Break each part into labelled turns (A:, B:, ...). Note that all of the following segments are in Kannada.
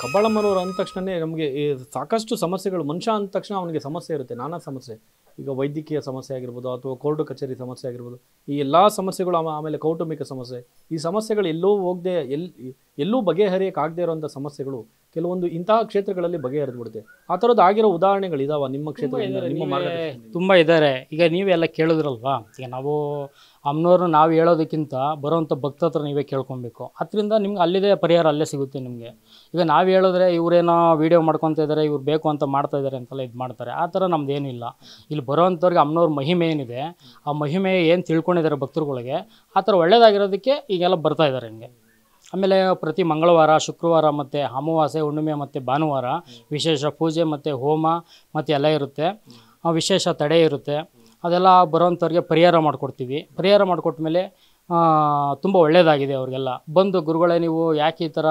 A: ಕಬ್ಬಾಳಮ್ಮನವರು ಅಂದ ತಕ್ಷಣನೇ ನಮಗೆ ಸಾಕಷ್ಟು ಸಮಸ್ಯೆಗಳು. ಮನುಷ್ಯ ಅಂದ ತಕ್ಷಣ ಅವನಿಗೆ ಸಮಸ್ಯೆ ಇರುತ್ತೆ, ನಾನಾ ಸಮಸ್ಯೆ. ಈಗ ವೈದ್ಯಕೀಯ ಸಮಸ್ಯೆ ಆಗಿರ್ಬೋದು ಅಥವಾ ಕೋರ್ಟು ಕಚೇರಿ ಸಮಸ್ಯೆ ಆಗಿರ್ಬೋದು, ಈ ಎಲ್ಲ ಸಮಸ್ಯೆಗಳು, ಆಮೇಲೆ ಕೌಟುಂಬಿಕ ಸಮಸ್ಯೆ, ಈ ಸಮಸ್ಯೆಗಳು ಎಲ್ಲೂ ಹೋಗದೆ ಎಲ್ಲೂ ಬಗೆಹರಿಯಕ್ಕಾಗದೇ ಇರುವಂಥ ಸಮಸ್ಯೆಗಳು ಕೆಲವೊಂದು ಇಂತಹ ಕ್ಷೇತ್ರಗಳಲ್ಲಿ ಬಗೆಹರಿದ್ಬಿಡುತ್ತೆ. ಆ ಥರದ್ದು ಆಗಿರೋ ಉದಾಹರಣೆಗಳು ಇದಾವ ನಿಮ್ಮ ಕ್ಷೇತ್ರದಿಂದ, ನಿಮ್ಮ ಮಾರ್ಗದರ್ಶನದಲ್ಲಿ?
B: ತುಂಬ ಇದ್ದಾರೆ. ಈಗ ನೀವೆಲ್ಲ ಕೇಳಿದ್ರಲ್ವಾ, ಈಗ ನಾವು ಅಮ್ಮನವ್ರನ್ನ ನಾವು ಹೇಳೋದಕ್ಕಿಂತ ಬರೋವಂಥ ಭಕ್ತ ಹತ್ರ ನೀವೇ ಕೇಳ್ಕೊಬೇಕು. ಅದರಿಂದ ನಿಮ್ಗೆ ಅಲ್ಲಿದೆ ಪರಿಹಾರ, ಅಲ್ಲೇ ಸಿಗುತ್ತೆ ನಿಮಗೆ. ಈಗ ನಾವು ಹೇಳಿದ್ರೆ ಇವರೇನೋ ವೀಡಿಯೋ ಮಾಡ್ಕೊತ ಇದ್ದಾರೆ, ಇವ್ರು ಬೇಕು ಅಂತ ಮಾಡ್ತಾ ಇದ್ದಾರೆ ಅಂತೆಲ್ಲ ಇದು ಮಾಡ್ತಾರೆ. ಆ ಥರ ನಮ್ದೇನಿಲ್ಲ. ಇಲ್ಲಿ ಬರೋವಂಥವ್ರಿಗೆ ಅಮ್ಮನವ್ರ ಮಹಿಮೆ ಏನಿದೆ, ಆ ಮಹಿಮೆ ಏನು ತಿಳ್ಕೊಂಡಿದ್ದಾರೆ ಭಕ್ತರುಗಳಿಗೆ, ಆ ಥರ ಒಳ್ಳೇದಾಗಿರೋದಕ್ಕೆ ಈಗೆಲ್ಲ ಬರ್ತಾ ಇದ್ದಾರೆ ಹಿಂಗೆ. ಆಮೇಲೆ ಪ್ರತಿ ಮಂಗಳವಾರ, ಶುಕ್ರವಾರ ಮತ್ತು ಅಮಾವಾಸ್ಯೆ, ಹುಣ್ಣಿಮೆ ಮತ್ತು ಭಾನುವಾರ ವಿಶೇಷ ಪೂಜೆ ಮತ್ತು ಹೋಮ ಮತ್ತು ಎಲ್ಲ ಇರುತ್ತೆ. ವಿಶೇಷ ತಡೆ ಇರುತ್ತೆ. ಅದೆಲ್ಲ ಬರೋವಂಥವ್ರಿಗೆ ಪರಿಹಾರ ಮಾಡಿಕೊಡ್ತೀವಿ. ಪರಿಹಾರ ಮಾಡಿಕೊಟ್ಮೇಲೆ ತುಂಬ ಒಳ್ಳೆಯದಾಗಿದೆ ಅವ್ರಿಗೆಲ್ಲ. ಬಂದು ಗುರುಗಳೇ ನೀವು ಯಾಕೆ ಈ ಥರ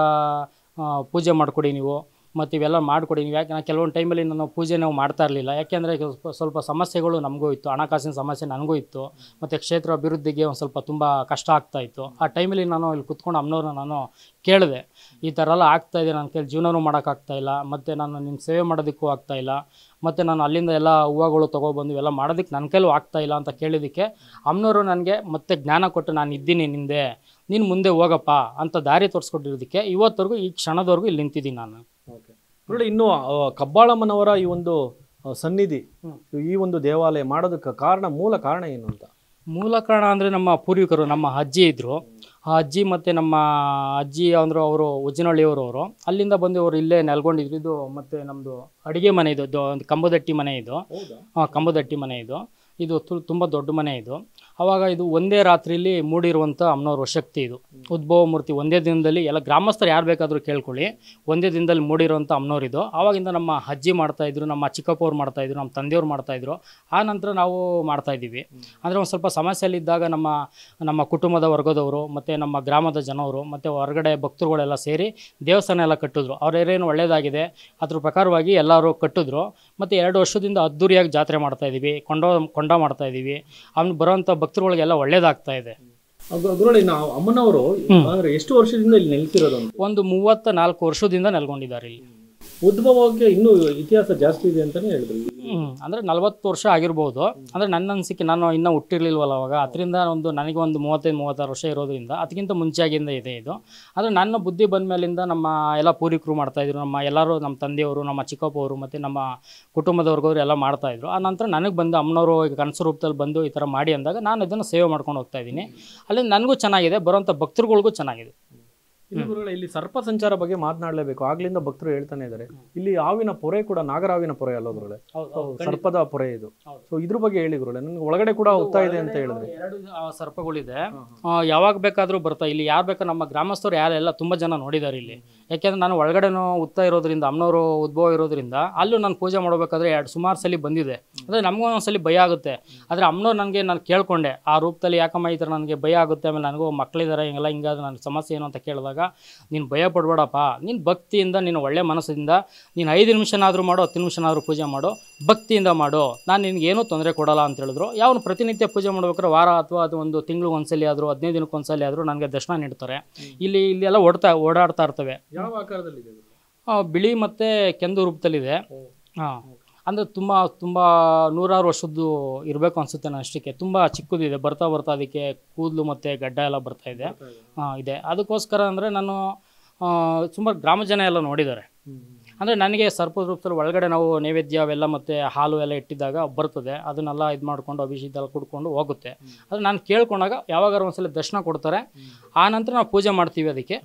B: ಪೂಜೆ ಮಾಡಿಕೊಡಿ ನೀವು, ಮತ್ತು ಇವೆಲ್ಲ ಮಾಡಿಕೊಡಿ ನೀವು. ಯಾಕೆ ನಾನು ಕೆಲವೊಂದು ಟೈಮಲ್ಲಿ ನಾನು ಪೂಜೆ ನಾವು ಮಾಡ್ತಾ ಇರಲಿಲ್ಲ. ಯಾಕೆಂದರೆ ಸ್ವಲ್ಪ ಸಮಸ್ಯೆಗಳು ನಮಗೂ ಇತ್ತು, ಹಣಕಾಸಿನ ಸಮಸ್ಯೆ ನನಗೂ ಇತ್ತು, ಮತ್ತು ಕ್ಷೇತ್ರ ಅಭಿವೃದ್ಧಿಗೆ ಒಂದು ಸ್ವಲ್ಪ ತುಂಬ ಕಷ್ಟ ಆಗ್ತಾಯಿತ್ತು. ಆ ಟೈಮಲ್ಲಿ ನಾನು ಇಲ್ಲಿ ಕುತ್ಕೊಂಡು ಅಮ್ಮನವ್ರನ್ನ ನಾನು ಕೇಳಿದೆ, ಈ ಥರ ಎಲ್ಲ ಆಗ್ತಾಯಿದೆ, ನನ್ನ ಕೈಲಿ ಜೀವನವೂ ಮಾಡೋಕ್ಕಾಗ್ತಾಯಿಲ್ಲ, ಮತ್ತು ನಾನು ನಿಮ್ಮ ಸೇವೆ ಮಾಡೋದಕ್ಕೂ ಆಗ್ತಾಯಿಲ್ಲ, ಮತ್ತು ನಾನು ಅಲ್ಲಿಂದ ಎಲ್ಲ ಹೂವುಗಳು ತೊಗೊಬಂದು ಇವೆಲ್ಲ ಮಾಡೋದಕ್ಕೆ ನನ್ನ ಕೈಲೂ ಆಗ್ತಾಯಿಲ್ಲ ಅಂತ ಕೇಳಿದ್ದಕ್ಕೆ ಅಮ್ಮನವರು ನನಗೆ ಮತ್ತೆ ಜ್ಞಾನ ಕೊಟ್ಟು, ನಾನು ಇದ್ದೀನಿ ನಿಂದೆ, ನೀನು ಮುಂದೆ ಹೋಗಪ್ಪ ಅಂತ ದಾರಿ ತೋರಿಸ್ಕೊಟ್ಟಿರೋದಕ್ಕೆ ಇವತ್ತವರೆಗೂ ಈ ಕ್ಷಣದವರೆಗೂ ಇಲ್ಲಿ ನಿಂತಿದ್ದೀನಿ ನಾನು.
A: ಓಕೆ ನೋಡಿ, ಇನ್ನು ಕಬ್ಬಾಳಮ್ಮನವರ ಈ ಒಂದು ಸನ್ನಿಧಿ, ಈ ಒಂದು ದೇವಾಲಯ ಮಾಡೋದಕ್ಕೆ ಮೂಲ ಕಾರಣ ಏನು ಅಂತ?
B: ಮೂಲ ಕಾರಣ ಅಂದರೆ ನಮ್ಮ ಪೂರ್ವಿಕರು, ನಮ್ಮ ಅಜ್ಜಿ ಇದ್ದರು. ಆ ಅಜ್ಜಿ ಮತ್ತು ನಮ್ಮ ಅಜ್ಜಿ ಅಂದರು, ಅವರು ಉಜ್ಜಿನಹಳ್ಳಿಯವರು. ಅಲ್ಲಿಂದ ಬಂದು ಅವರು ಇಲ್ಲೇ ನೆಲ್ಕೊಂಡಿದ್ರು. ಇದು ಮತ್ತು ನಮ್ಮದು ಅಡುಗೆ ಮನೆ, ಇದು ಒಂದು ಕಂಬದಟ್ಟಿ ಮನೆ, ಇದು ಕಂಬದಟ್ಟಿ ಮನೆ, ಇದು ತುಂಬ ದೊಡ್ಡ ಮನೆ ಇದು. ಆವಾಗ ಇದು ಒಂದೇ ರಾತ್ರಿಯಲ್ಲಿ ಮೂಡಿರುವಂಥ ಅಮ್ಮನವ್ರ ಶಕ್ತಿ ಇದು. ಉದ್ಭವ ಮೂರ್ತಿ ಒಂದೇ ದಿನದಲ್ಲಿ, ಎಲ್ಲ ಗ್ರಾಮಸ್ಥರು ಯಾರು ಬೇಕಾದರೂ ಕೇಳ್ಕೊಳ್ಳಿ, ಒಂದೇ ದಿನದಲ್ಲಿ ಮೂಡಿರುವಂಥ ಅಮ್ಮನವ್ರಿದು. ಆವಾಗಿಂದ ನಮ್ಮ ಅಜ್ಜಿ ಮಾಡ್ತಾಯಿದ್ರು, ನಮ್ಮ ಚಿಕ್ಕಪ್ಪವ್ರು ಮಾಡ್ತಾಯಿದ್ರು, ನಮ್ಮ ತಂದೆಯವ್ರು ಮಾಡ್ತಾಯಿದ್ರು. ಆ ನಂತರ ನಾವು ಮಾಡ್ತಾಯಿದ್ದೀವಿ. ಅಂದರೆ ಒಂದು ಸ್ವಲ್ಪ ಸಮಸ್ಯೆಯಲ್ಲಿದ್ದಾಗ ನಮ್ಮ ಕುಟುಂಬದ ವರ್ಗದವರು ಮತ್ತು ನಮ್ಮ ಗ್ರಾಮದ ಜನವರು ಮತ್ತು ಹೊರಗಡೆ ಭಕ್ತರುಗಳೆಲ್ಲ ಸೇರಿ ದೇವಸ್ಥಾನ ಎಲ್ಲ ಕಟ್ಟಿದ್ರು. ಅವರೇನು ಒಳ್ಳೆಯದಾಗಿದೆ ಅದ್ರ ಪ್ರಕಾರವಾಗಿ ಎಲ್ಲರೂ ಕಟ್ಟಿದ್ರು. ಮತ್ತು 2 ವರ್ಷದಿಂದ ಅದ್ದೂರಿಯಾಗಿ ಜಾತ್ರೆ ಮಾಡ್ತಾಯಿದ್ದೀವಿ, ಕೊಂಡ ಮಾಡ್ತಾಯಿದ್ದೀವಿ. ಅವ್ನು ಬರೋವಂಥ ಭಕ್ತರುಗಳಿಗೆಲ್ಲ ಒಳ್ಳೇದಾಗ್ತಾ ಇದೆ.
A: ಗುರುಳಿ, ನಾವು ಅಮ್ಮನವರು ಎಷ್ಟು ವರ್ಷದಿಂದ ಇಲ್ಲಿ ನೆಲೆಸಿರೋದು?
B: ಒಂದು 34 ವರ್ಷದಿಂದ ನೆಲೆಗೊಂಡಿದ್ದಾರೆ ಇಲ್ಲಿ.
A: ಉದ್ಭವಕ್ಕೆ ಇನ್ನೂ ಇತಿಹಾಸ ಜಾಸ್ತಿ ಇದೆ ಅಂತಲೇ ಹೇಳಿದ್ರು.
B: ಅಂದರೆ 40 ವರ್ಷ ಆಗಿರ್ಬೋದು. ಅಂದರೆ ನನ್ನ ಅನಿಸಿಕೆ, ನಾನು ಇನ್ನೂ ಹುಟ್ಟಿರ್ಲಿಲ್ವಲ್ಲ ಅವಾಗ, ಅದರಿಂದ ನನಗೆ ಒಂದು 35-36 ವರ್ಷ ಇರೋದ್ರಿಂದ ಅದಕ್ಕಿಂತ ಮುಂಚೆಯಾಗಿಂದ ಇದೆ ಇದು. ಆದರೆ ನನ್ನ ಬುದ್ಧಿ ಬಂದ ಮೇಲಿಂದ ನಮ್ಮ ಎಲ್ಲ ಪೂರ್ವಿಕರು ಮಾಡ್ತಾಯಿದ್ರು, ನಮ್ಮ ತಂದೆಯವರು, ನಮ್ಮ ಚಿಕ್ಕಪ್ಪವರು ಮತ್ತು ನಮ್ಮ ಕುಟುಂಬದವ್ರಿಗವರು ಎಲ್ಲ ಮಾಡ್ತಾಯಿದ್ರು. ಆ ನಂತರ ನನಗೆ ಬಂದು ಅಮ್ಮನವರು ಈಗ ಕನಸು ರೂಪದಲ್ಲಿ ಬಂದು ಈ ಥರ ಮಾಡಿ ಅಂದಾಗ ನಾನು ಇದನ್ನು ಸೇವೆ ಮಾಡ್ಕೊಂಡು ಹೋಗ್ತಾಯಿದ್ದೀನಿ. ಅಲ್ಲಿ ನನಗೂ ಚೆನ್ನಾಗಿದೆ, ಬರೋವಂಥ ಭಕ್ತರುಗಳಿಗೂ ಚೆನ್ನಾಗಿದೆ.
A: ಇಲ್ಲಿ ಸರ್ಪ ಸಂಚಾರ ಬಗ್ಗೆ ಮಾತನಾಡಲೇಬೇಕು. ಆಗ್ಲಿಂದ ಭಕ್ತರು ಹೇಳ್ತಾನೆ ಇದ್ದಾರೆ, ಇಲ್ಲಿ ಹಾವಿನ ಪೊರೆ ಕೂಡ ನಾಗರಾವಿನ ಪೊರೆ ಅಲ್ಲ ಗುರುಳೆ, ಸರ್ಪದ ಪೊರೆ ಇದು. ಸೊ ಇದ್ರ ಬಗ್ಗೆ ಹೇಳಿ ಗುರುಳೆ. ನನಗೆ ಒಳಗಡೆ ಕೂಡ ಹೋಗ್ತಾ ಇದೆ ಅಂತ ಹೇಳಿದ್ರೆ.
B: 2 ಸರ್ಪಗಳಿದೆ, ಯಾವಾಗ ಬೇಕಾದರೂ ಬರ್ತಾ. ಇಲ್ಲಿ ಯಾರು ಬೇಕಾ, ನಮ್ಮ ಗ್ರಾಮಸ್ಥರು ಯಾರೆಲ್ಲ ತುಂಬ ಜನ ನೋಡಿದ್ದಾರೆ ಇಲ್ಲಿ. ಯಾಕೆಂದ್ರೆ ನಾನು ಒಳಗಡೆನೂ ಉತ್ತಾ ಇರೋದ್ರಿಂದ, ಅಮ್ಮನವರು ಉದ್ಭವ ಇರೋದ್ರಿಂದ ಅಲ್ಲೂ ನಾನು ಪೂಜೆ ಮಾಡಬೇಕಾದ್ರೆ ಸುಮಾರು ಸಲ ಬಂದಿದೆ. ಅಂದರೆ ನಮಗೂ ಒಂದ್ಸಲಿ ಭಯ ಆಗುತ್ತೆ. ಆದರೆ ಅಮ್ಮನವ್ರು ನಾನು ಕೇಳ್ಕೊಂಡೆ, ಆ ರೂಪದಲ್ಲಿ ಯಾಕಮ್ಮ ಈ ಥರ ನನಗೆ ಭಯ ಆಗುತ್ತೆ, ಆಮೇಲೆ ನನಗೂ ಮಕ್ಕಳಿದ್ದಾರೆ, ಹಿಂಗೆಲ್ಲ ಹಿಂಗಾದ್ರೆ ನನಗೆ ಸಮಸ್ಯೆ ಏನು ಅಂತ ಕೇಳಿದಾಗ, ನೀನು ಭಯ ಪಡಬೇಡಪ್ಪ, ನೀನು ಭಕ್ತಿಯಿಂದ, ನೀನು ಒಳ್ಳೆ ಮನಸ್ಸಿಂದ ನೀನು 5 ನಿಮಿಷನಾದರೂ ಮಾಡು, 10 ನಿಮಿಷನಾದರೂ ಪೂಜೆ ಮಾಡು, ಭಕ್ತಿಯಿಂದ ಮಾಡು, ನಾನು ನಿನಗೇನೂ ತೊಂದರೆ ಕೊಡಲ್ಲ ಅಂತ ಹೇಳಿದ್ರು. ಯಾವನು ಪ್ರತಿನಿತ್ಯ ಪೂಜೆ ಮಾಡ್ಬೇಕಾದ್ರೆ ವಾರ ಅಥವಾ ಅದು ಒಂದು ತಿಂಗಳು ಒಂದ್ಸಲಿ ಆದರೂ 15 ದಿನಕ್ಕೆ ಒಂದ್ಸಲಿ ಆದರೂ ನನಗೆ ದರ್ಶನ ನೀಡ್ತಾರೆ. ಇಲ್ಲೆಲ್ಲ ಓಡಾಡ್ತಾ ಇರ್ತವೆ.
A: ಯಾವ ಆಕಾರದಲ್ಲಿದೆ?
B: ಬಿಳಿ ಮತ್ತು ಕೆಂದು ರೂಪದಲ್ಲಿದೆ. ಅಂದರೆ ತುಂಬ 100 ವರ್ಷದ್ದು ಇರಬೇಕು ಅನಿಸುತ್ತೆ ನಾನು ಅಷ್ಟಕ್ಕೆ. ತುಂಬ ಚಿಕ್ಕದಿದೆ. ಬರ್ತಾ ಅದಕ್ಕೆ ಕೂದಲು ಮತ್ತು ಗಡ್ಡ ಎಲ್ಲ ಬರ್ತಾ ಇದೆ. ಇದೆ. ಅದಕ್ಕೋಸ್ಕರ ಅಂದರೆ ನಾನು ಸುಮಾರು ಗ್ರಾಮ ಜನ ಎಲ್ಲ ನೋಡಿದ್ದಾರೆ. ಅಂದರೆ ನನಗೆ ಸರ್ಪದ ರೂಪದಲ್ಲಿ ಒಳಗಡೆ ನಾವು ನೈವೇದ್ಯ ಅವೆಲ್ಲ ಮತ್ತು ಹಾಲು ಎಲ್ಲ ಇಟ್ಟಿದ್ದಾಗ ಬರ್ತದೆ. ಅದನ್ನೆಲ್ಲ ಇದು ಮಾಡಿಕೊಂಡು ಅಭಿಷೇಕ ಎಲ್ಲ ಕುಡ್ಕೊಂಡು ಹೋಗುತ್ತೆ. ಅದು ನಾನು ಕೇಳ್ಕೊಂಡಾಗ ಯಾವಾಗಾರು ಒಂದ್ಸಲ ದರ್ಶನ ಕೊಡ್ತಾರೆ. ಆ ನಂತರ ನಾವು ಪೂಜೆ ಮಾಡ್ತೀವಿ, ಅದಕ್ಕೆ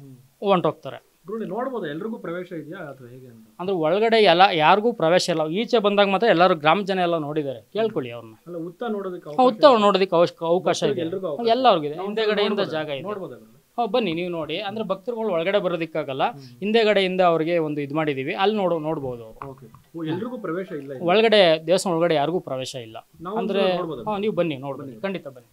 B: ಹೊಂಟೋಗ್ತಾರೆ.
A: ನೋಡ್ಬೋದು, ಎಲ್ರಿಗೂ ಪ್ರವೇಶ ಇದೆಯಾ ಅಥವಾ ಹೇಗೆ ಅಂತ?
B: ಅಂದ್ರೆ ಒಳಗಡೆ ಎಲ್ಲ ಯಾರಿಗೂ ಪ್ರವೇಶ ಇಲ್ಲ. ಈಚೆ ಬಂದಾಗ ಮಾತ್ರ ಎಲ್ಲರೂ ಗ್ರಾಮ ಜನ ಎಲ್ಲ ನೋಡಿದ್ದಾರೆ, ಕೇಳ್ಕೊಳ್ಳಿ ಅವ್ರನ್ನ.
A: ಉತ್ತ ನೋಡೋದಕ್ಕೆ
B: ಅವಕಾಶ ಇದೆ, ಎಲ್ಲರಿಗೂ ಇದೆ. ಹಿಂದೆಗಡೆಯಿಂದ ಜಾಗ ಇದೆ, ಬನ್ನಿ ನೀವು ನೋಡಿ. ಅಂದ್ರೆ ಭಕ್ತರುಗಳು ಒಳಗಡೆ ಬರೋದಕ್ಕಾಗಲ್ಲ, ಹಿಂದೆಗಡೆಯಿಂದ ಅವ್ರಿಗೆ ಒಂದು ಇದು ಮಾಡಿದೀವಿ, ಅಲ್ಲಿ ನೋಡ್ಬೋದು ಅವರು.
A: ಎಲ್ರಿಗೂ ಪ್ರವೇಶ ಇಲ್ಲ
B: ಒಳಗಡೆ, ದೇವಸ್ಥಾನ ಒಳಗಡೆ ಯಾರಿಗೂ ಪ್ರವೇಶ ಇಲ್ಲ. ಅಂದ್ರೆ ನೀವು ಬನ್ನಿ, ನೋಡ್ಬನ್ನಿ, ಖಂಡಿತ ಬನ್ನಿ.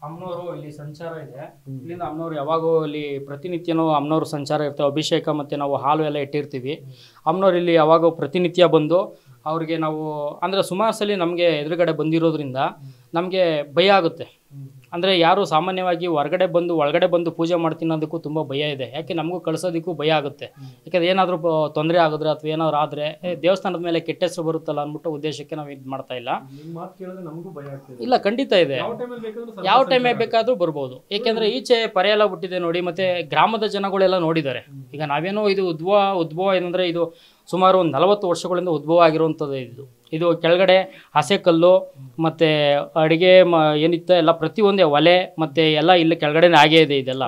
B: ಅಮ್ಮನವರು ಇಲ್ಲಿ ಸಂಚಾರ ಇದೆ. ಇಲ್ಲಿಂದ ಅಮ್ಮನವರು ಯಾವಾಗೂ ಇಲ್ಲಿ ಪ್ರತಿನಿತ್ಯನೂ ಅಮ್ಮನವರು ಸಂಚಾರ ಇರ್ತವೆ. ಅಭಿಷೇಕ ಮತ್ತು ನಾವು ಹಾಲು ಎಲ್ಲ ಇಟ್ಟಿರ್ತೀವಿ. ಅಮ್ಮನವ್ರು ಇಲ್ಲಿ ಯಾವಾಗ ಪ್ರತಿನಿತ್ಯ ಬಂದು ಅವ್ರಿಗೆ ನಾವು ಅಂದರೆ ಸುಮಾರು ಸಲ ನಮಗೆ ಎದುರುಗಡೆ ಬಂದಿರೋದ್ರಿಂದ ನಮಗೆ ಭಯ ಆಗುತ್ತೆ. ಅಂದರೆ ಯಾರು ಸಾಮಾನ್ಯವಾಗಿ ಹೊರಗಡೆ ಬಂದು ಒಳಗಡೆ ಬಂದು ಪೂಜೆ ಮಾಡ್ತೀನಿ ಅನ್ನೋದಕ್ಕೂ ತುಂಬ ಭಯ ಇದೆ. ಯಾಕೆ ನಮಗೂ ಕಳಿಸೋದಕ್ಕೂ ಭಯ ಆಗುತ್ತೆ. ಯಾಕೆಂದರೆ ಏನಾದರೂ ತೊಂದರೆ ಆಗಿದ್ರೆ ಅಥವಾ ಏನಾದ್ರು ಆದರೆ ದೇವಸ್ಥಾನದ ಮೇಲೆ ಕೆಟ್ಟ ಹೆಸರು ಬರುತ್ತಲ್ಲ ಅಂದ್ಬಿಟ್ಟು ಉದ್ದೇಶಕ್ಕೆ ನಾವು ಇದು ಮಾಡ್ತಾ ಇಲ್ಲ. ಇಲ್ಲ, ಖಂಡಿತ ಇದೆ. ಯಾವ ಟೈಮೇ ಬೇಕಾದರೂ ಬರ್ಬೋದು. ಏಕೆಂದರೆ ಈಚೆ ಪರೆ ಎಲ್ಲ ಬಿಟ್ಟಿದೆ ನೋಡಿ, ಮತ್ತು ಗ್ರಾಮದ ಜನಗಳೆಲ್ಲ ನೋಡಿದ್ದಾರೆ. ಈಗ ನಾವೇನೋ ಇದು ಉದ್ಭವ ಏನಂದರೆ ಇದು ಸುಮಾರು ಒಂದು 40 ವರ್ಷಗಳಿಂದ ಉದ್ಭವ ಆಗಿರುವಂಥದ್ದು. ಇದು ಕೆಳಗಡೆ ಹಸೆಕಲ್ಲು ಮತ್ತು ಅಡುಗೆ ಏನಿತ್ತು ಎಲ್ಲ ಪ್ರತಿಯೊಂದೇ ಒಲೆ ಮತ್ತು ಎಲ್ಲ ಇಲ್ಲಿ ಕೆಳಗಡೆ ಹಾಗೇ ಇದೆ. ಇದೆಲ್ಲ